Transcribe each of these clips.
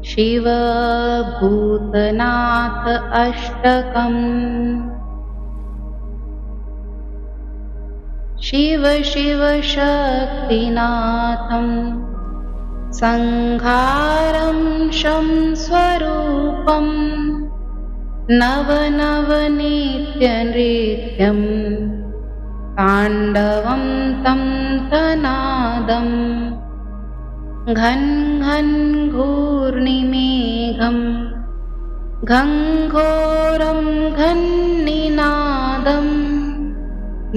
शिव भूतनाथ अष्टकम्। शिव शिव शक्तिनाथं संहारं शं स्वरूपं नव नव नित्यनृत्यं ताण्डवं तं तनादं घन घन घूर्णिमेघं घंघोरं घन्निनादं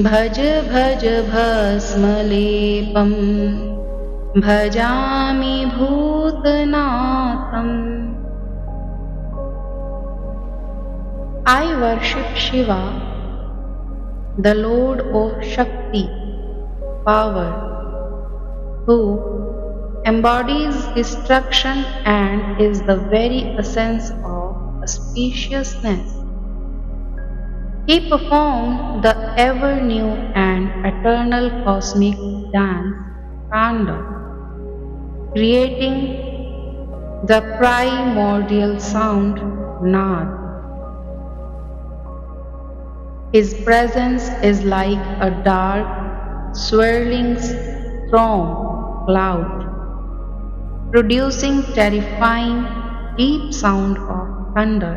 भज भज भस्मलेपं भजामि भूतनाथम्। I worship Shiva, the Lord of Shakti, power, who embodies destruction and is the very essence of auspiciousness. He performed the ever-new and eternal cosmic dance, Tanda, creating the primordial sound, Nad. His presence is like a dark, swirling storm cloud, producing terrifying, deep sound of thunder.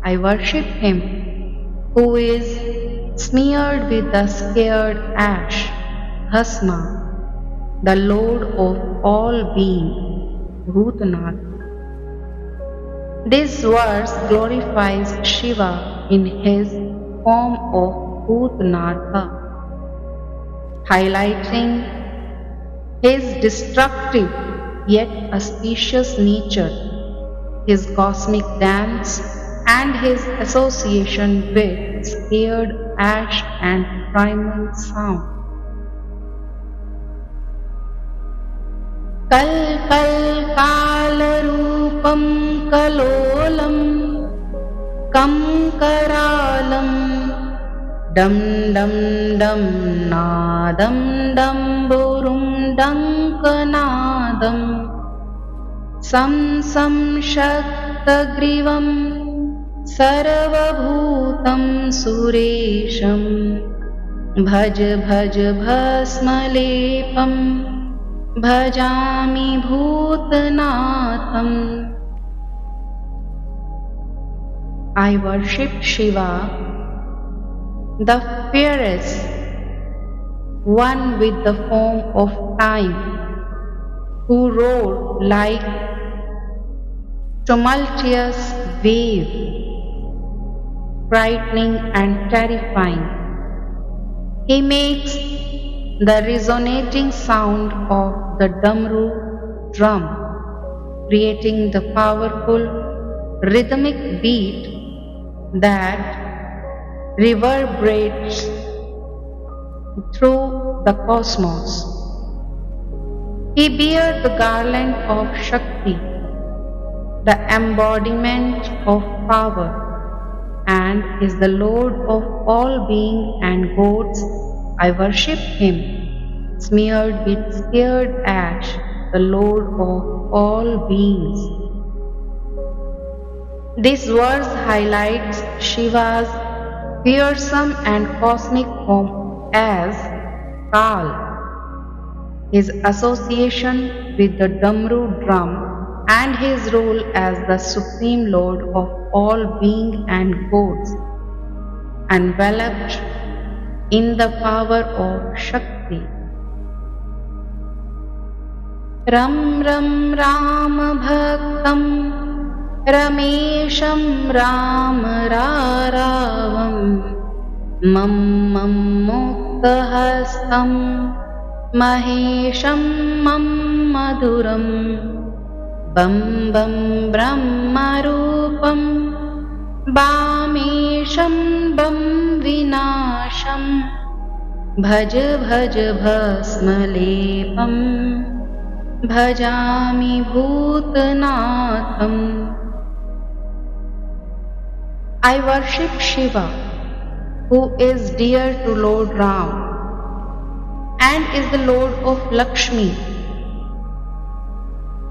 I worship him, who is smeared with the scared ash, Bhasma, the Lord of all being, Bhutanath. This verse glorifies Shiva in his form of Bhutanatha, highlighting his destructive yet auspicious nature, his cosmic dance, and his association with scared ash and primal sound. Kal kal kala roopam kalolam kam karalam dam dam dam nadam damburum dankanadam sam sam shaktagrivam sarvabhutam suresham bhaj bhaj bhasmalepam bhajami bhutanatham. I worship Shiva, the fierce one with the form of time, who roared like tumultuous wave, frightening and terrifying. He makes the resonating sound of the Damru drum, creating the powerful rhythmic beat that reverberates through the cosmos. He bears the garland of Shakti, the embodiment of power, and is the Lord of all being and gods. I worship him, smeared with scared ash, the Lord of all beings. This verse highlights Shiva's fearsome and cosmic form as Kal, his association with the Damru drum, and his role as the Supreme Lord of all being and gods, enveloped in the power of Shakti. Ram Ram Ram Bhaktam Ramesham Ram Raravam Mam Mam Muktahastam Mahesham Mam Maduram Bam Bam Brahmarupam Bamesham Bam Vinasham Bhaj Bhaj Bhasmalepam Bhajami Bhutanatham. I worship Shiva, who is dear to Lord Ram and is the Lord of Lakshmi.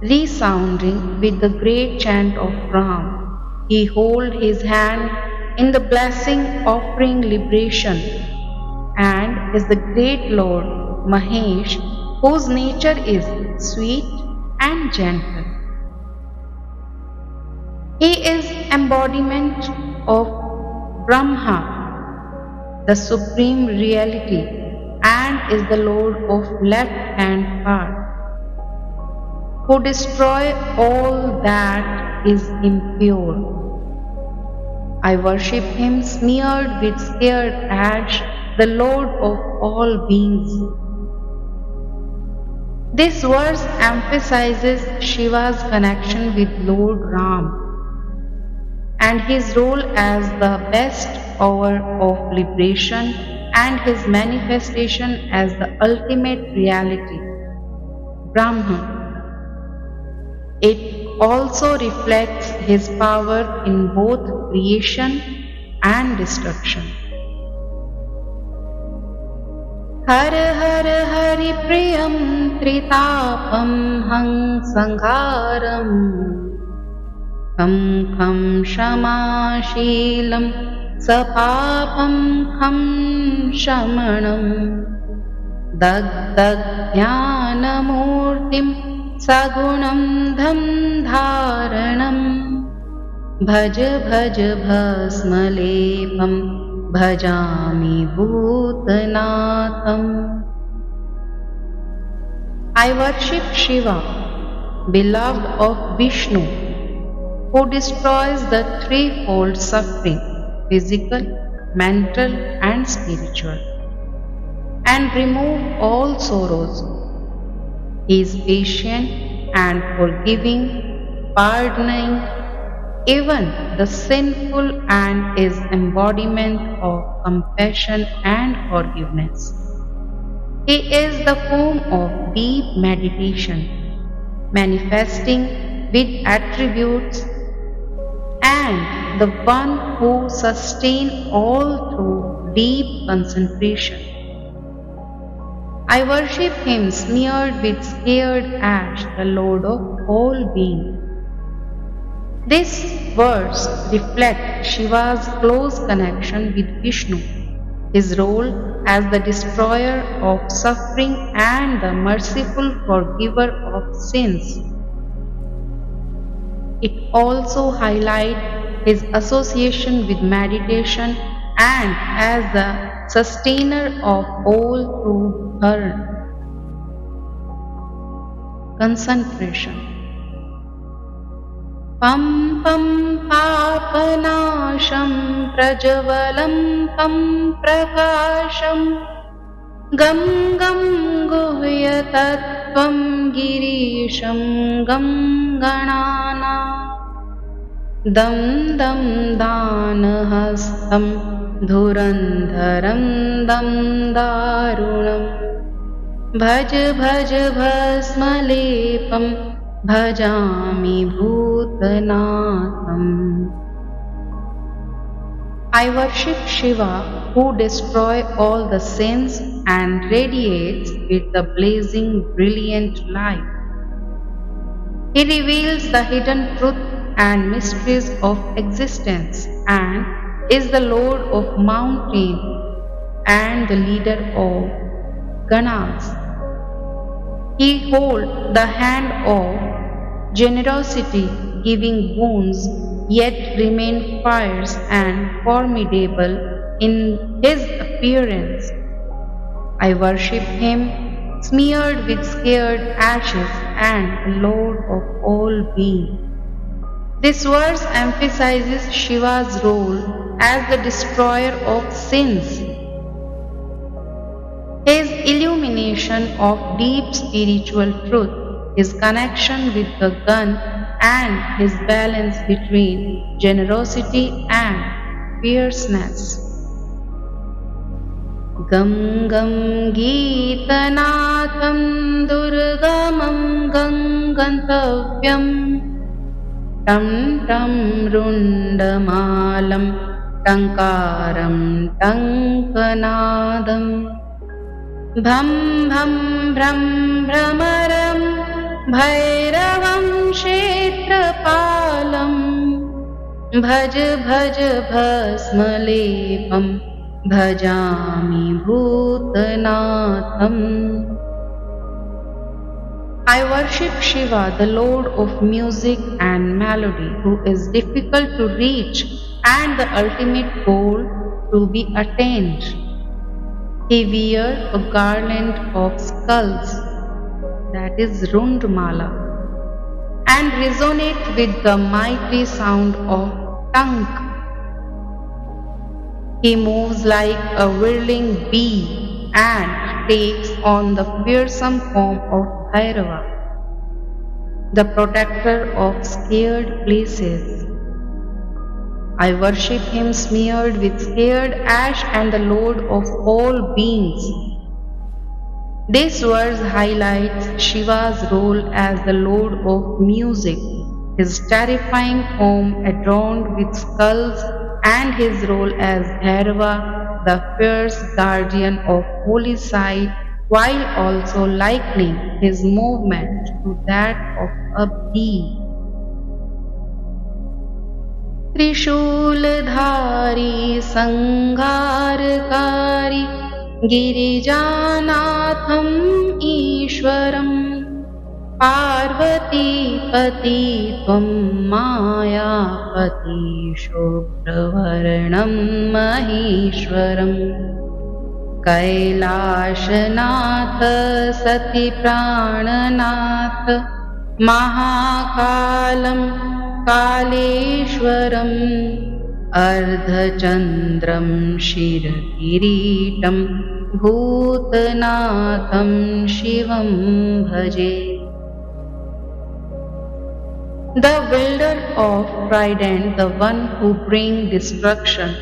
resounding with the great chant of Ram. He holds his hand in the blessing offering liberation and is the great Lord Mahesh, whose nature is sweet and gentle. He is embodiment of Brahma, the supreme reality, and is the Lord of left hand path, who destroy all that is impure. I worship him smeared with scared ash, the Lord of all beings. This verse emphasizes Shiva's connection with Lord Ram and his role as the best hour of liberation and his manifestation as the ultimate reality, Brahman. It also reflects his power in both creation and destruction. हर हर हरि प्रियं त्रितापं हं संहारम् खं खं क्षमाशीलं सपापं खं शमनं दग्धज्ञानमूर्तिं सगुणं धं धारणं भज भज भस्मलेपं भजामि भूतनाथम्. I worship Shiva, beloved of Vishnu, who destroys the threefold suffering, physical, mental and spiritual, and remove all sorrows. He is patient and forgiving, pardoning even the sinful, and is embodiment of compassion and forgiveness. He is the form of deep meditation, manifesting with attributes, and the one who sustains all through deep concentration. I worship him smeared with scared ash, the Lord of all beings. This verse reflects Shiva's close connection with Vishnu, his role as the destroyer of suffering and the merciful forgiver of sins. It also highlights his association with meditation and as the sustainer of all through her concentration. पं पं पापनाशं प्रज्वलं पं प्रकाशं गं गं गुह्यतत्त्वं गिरीशं गं गणानां दं दं दानहस्तं धुरन्धरं दं दारुणं भज भज भस्मलेपं भजामि भूतनाथम्. I worship Shiva, who destroys all the sins and radiates with the blazing brilliant light. He reveals the hidden truth and mysteries of existence and is the Lord of mountain and the leader of Ganas. He holds the hand of generosity, giving boons, yet remain fierce and formidable in his appearance. I worship him, smeared with scared ashes and Lord of all beings. This verse emphasizes Shiva's role as the destroyer of sins. His illumination of deep spiritual truth, his connection with the gun, and his balance between generosity and fierceness. Gam gam Geetanatham Durgamam Gangantavyam Tam tam Rundamalam Tankaram Tankanadam Bham bham bhram bhramaram Bhairavam भज भज भस्मलेपं भजामि भूतनाथम्. I worship Shiva, the Lord of music and melody, who is difficult to reach and the ultimate goal to be attained. He wears a garland of skulls, that is Rundmala, and resonates with the mighty sound of Tank. He moves like a whirling bee and takes on the fearsome form of Bhairava, the protector of scared places. I worship him smeared with scared ash and the Lord of all beings. This verse highlights Shiva's role as the Lord of music, his terrifying form adorned with skulls, and his role as Bhairava, the fierce guardian of holy site, while also likening his movement to that of a bee. त्रिशूलधारी संहारकारी गिरिजानाथम् ईश्वरम् पार्वतीपति त्वं मायापति शुभ्रवर्णं महेश्वरम् कैलाशनाथ सतिप्राणनाथ महाकालं कालेश्वरम् अर्धचन्द्रं शिरकिरीटं भूतनाथं शिवं भजे. The wielder of trident, the one who brings destruction,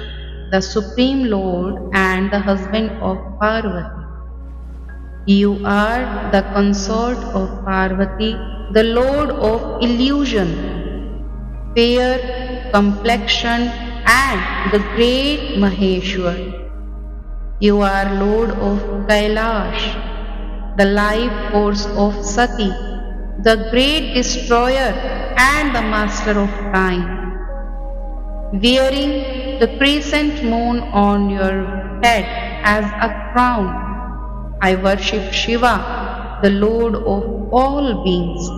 the Supreme Lord and the husband of Parvati. You are the consort of Parvati, the Lord of illusion, fair complexion, and the great Maheshwar. You are Lord of Kailash, the life force of Sati, the great destroyer and the master of time. Wearing the crescent moon on your head as a crown, I worship Shiva, the Lord of all beings.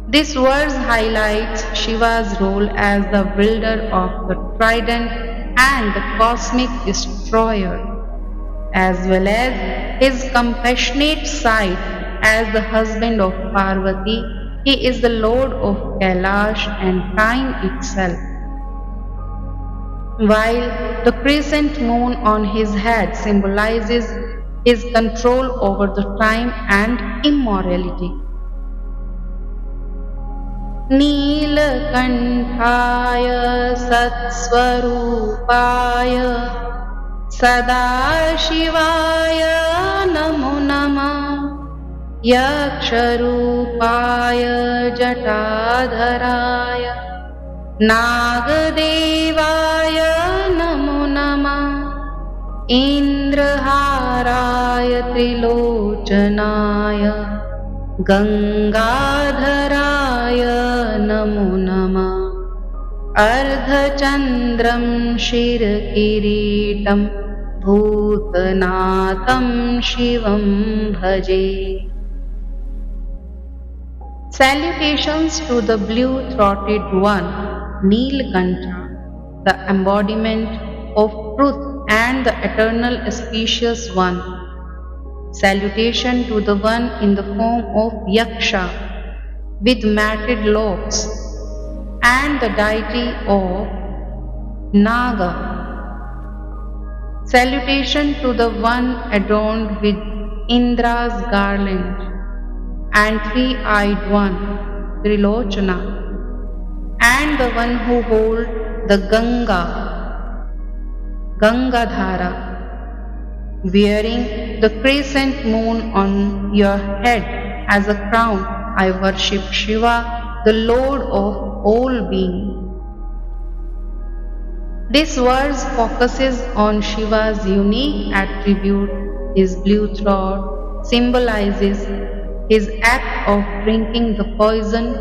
This verse highlights Shiva's role as the wielder of the trident and the cosmic destroyer, as well as his compassionate side as the husband of Parvati. He is the Lord of Kailash and time itself. While the crescent moon on his head symbolizes his control over the time and immorality. नीलकण्ठाय सत्स्वरूपाय सदाशिवाय नमो नमः. यक्षरूपाय जटाधराय नागदेवाय नमो नमः. इन्द्रहाराय त्रिलोचनाय गंगाधराय नमो नमः. अर्धचन्द्रं शिरकिरीटं भूतनाथं शिवं भजे. Salutations to the blue-throated one, Neelkantha, the embodiment of truth and the eternal auspicious one. Salutation to the one in the form of Yaksha with matted locks and the deity of Naga. Salutation to the one adorned with Indra's garland and three-eyed one, Trilochana, and the one who holds the Gangadhara, wearing the crescent moon on your head as a crown. I worship Shiva, the Lord of all beings. This verse focuses on Shiva's unique attribute. His blue throat symbolizes his act of drinking the poison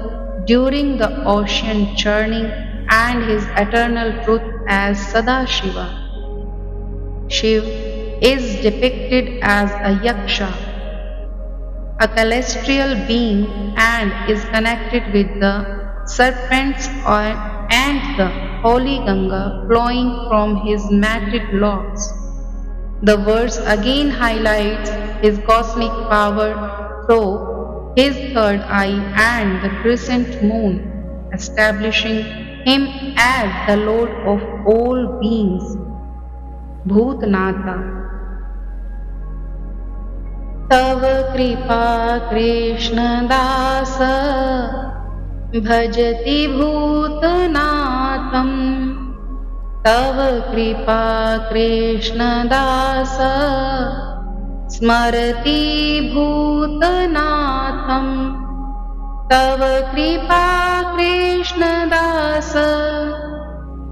during the ocean churning and his eternal truth as Sadashiva. Shiv is depicted as a yaksha, a celestial being, and is connected with the serpents and the holy Ganga flowing from his matted locks. The verse again highlights his cosmic power through his third eye and the crescent moon, establishing him as the Lord of all beings, Bhutnata. तव कृपा कृष्ण दास भजति भूतनाथम् तव कृपा कृष्ण दास स्मरति भूतनाथम् तव कृपा कृष्ण दास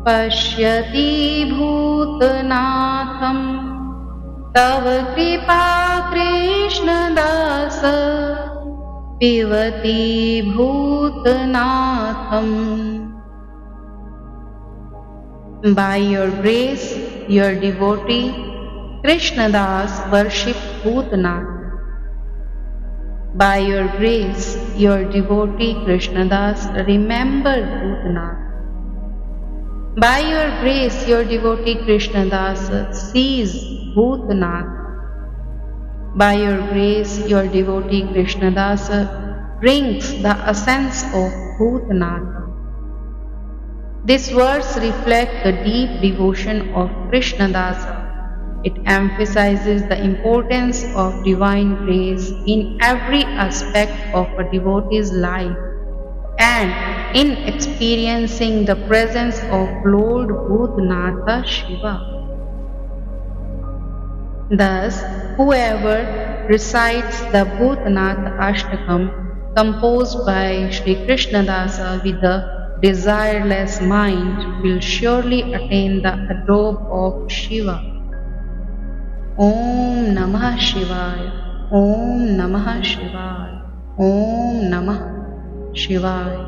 पश्यति भूतनाथम् तव कृपा कृष्ण दास पिबति भूतनाथम्. By your grace, your devotee Krishnadas worshipped Bhutanath. By your grace, your devotee Krishnadas remembered Bhutanath. By your grace, your devotee Krishnadas sees Bhutanath. By your grace, your devotee Krishnadas drinks the essence of Bhutanath. This verse reflects the deep devotion of Krishnadasa. It emphasizes the importance of divine grace in every aspect of a devotee's life and in experiencing the presence of Lord Bhutnatha Shiva. Thus, whoever recites the Bhutnath Ashtakam composed by Sri Krishnadasa with a desireless mind will surely attain the adobe of Shiva. Om Namah Shivaya, Om Namah Shivaya, Om Namah Shivaya.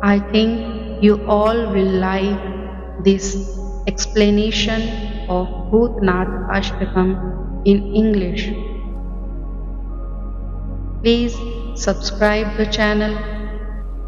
I think you all will like this explanation of Bhutnath Ashtakam in English. Please subscribe the channel